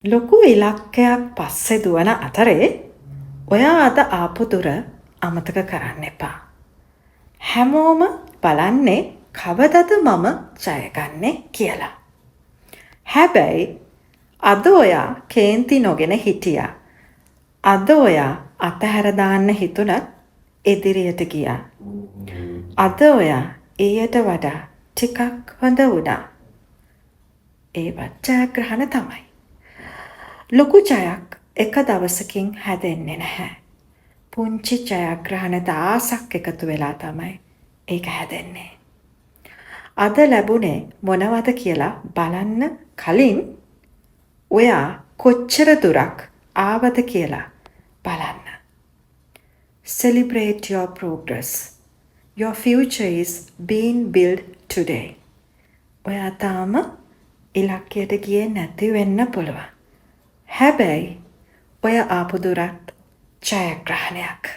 ලොකු ඉලක්කයක් පස්සේ දුවන අතරේ ඔයා අද ආපු දුර අමතක කරන්න එපා. හැමෝම බලන්නේ කවදද මම ජයගන්නේ කියලා. හැබැයි අද ඔයා කේන්ති නොගෙන හිටියා. අද ඔයා අතහැර දාන්න හිතුණත් ඉදිරියට ගියා. අද ඔයා ඊට වඩා ටිකක් හොඳ වුණා. ඒවත් ජයග්‍රහණ තමයි. ලොකු ජයක් එක දවසකින් හැදෙන්නේ නැහැ. පුංචි ජයග්‍රහණ දහසක් එකතු වෙලා තමයි ඒක හැදෙන්නේ. අද ලැබුණේ මොනවද කියලා බලන්න කලින් ඔයා කොච්චර දුරක් ආවද කියලා බලන්න. Celebrate your progress. Your future is being built today. ඔයා තාම ඉලක්කයට ගියේ නැති වෙන්න පුළුවන්. හැබැයි ඔය ආපු දුරත් ජයග්‍රහණයක්.